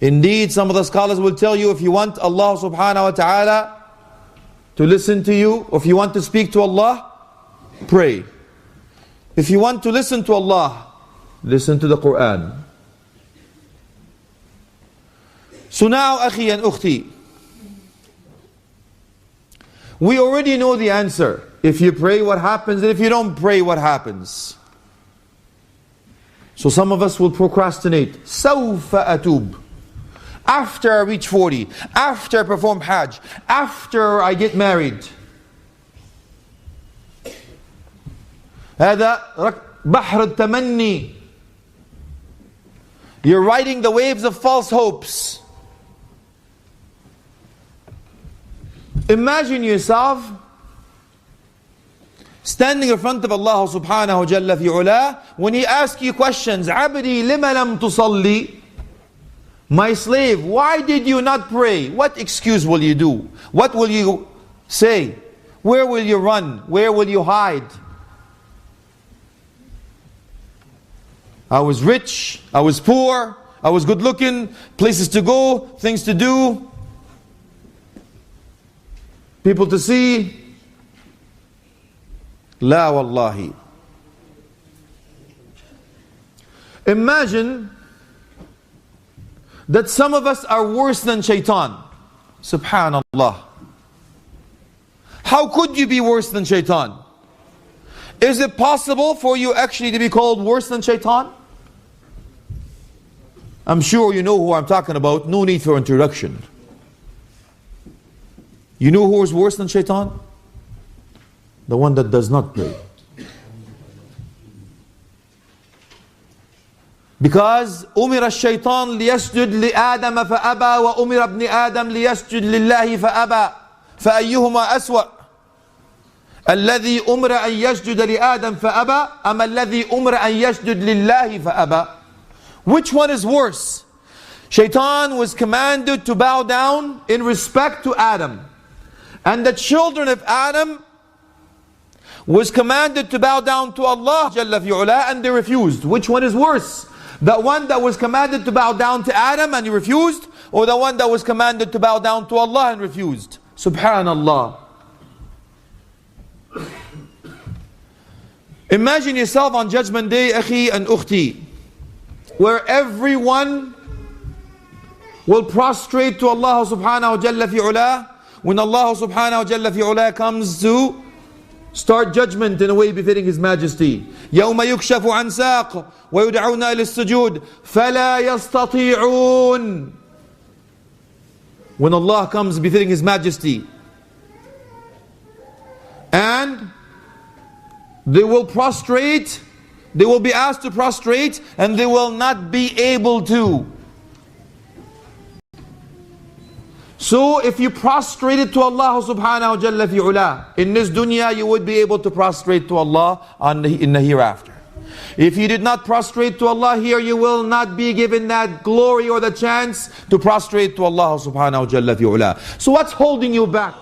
Indeed, some of the scholars will tell you, if you want Allah subhanahu wa ta'ala to listen to you, or if you want to speak to Allah, pray. If you want to listen to Allah, listen to the Quran. So now, akhi and ukhti, we already know the answer. If you pray, what happens? And if you don't pray, what happens? So some of us will procrastinate. سَوْفَ أَتُوب. After I reach 40, after I perform Hajj, after I get married. هذا بحر التمني. You're riding the waves of false hopes. Imagine yourself standing in front of Allah subhanahu wa jalla fi ula, when He asks you questions. عبدي لما لم تصلي? My slave, why did you not pray? What excuse will you do? What will you say? Where will you run? Where will you hide? I was rich, I was poor, I was good looking, places to go, things to do, people to see. La wallahi. Imagine that some of us are worse than shaitan. Subhanallah. How could you be worse than shaitan? Is it possible for you actually to be called worse than shaitan? I'm sure you know who I'm talking about. No need for introduction. You know who is worse than shaitan? The one that does not pray. Because أمر الشيطان ليسجد لآدم فأبى وأمر ابن آدم ليسجد لله فأبى فأيهما أسوأ الذي أمر أن يسجد لآدم فأبى أم الذي أمر أن يسجد لله فأبى. Which one is worse? Shaitan was commanded to bow down in respect to Adam, and the children of Adam was commanded to bow down to Allah Jalla fi'ula, and they refused. Which one is worse? The one that was commanded to bow down to Adam and he refused, or the one that was commanded to bow down to Allah and refused? Subhanallah. Imagine yourself on Judgment Day, akhi and ukhti, where everyone will prostrate to Allah subhanahu wa jalla fi'ula, when Allah subhanahu wa jalla fi'ula comes to start judgment in a way befitting His Majesty. يَوْمَ يُكْشَفُ عَنْ سَاقٍ وَيُدْعَوْنَ إِلَى السُّجُودِ فَلَا يَسْتَطِيعُونَ. When Allah comes befitting His Majesty, and they will prostrate, they will be asked to prostrate, and they will not be able to. So if you prostrated to Allah subhanahu wa jalla fi'ula, in this dunya you would be able to prostrate to Allah in the hereafter. If you did not prostrate to Allah here, you will not be given that glory or the chance to prostrate to Allah subhanahu wa jalla fi'ula. So what's holding you back?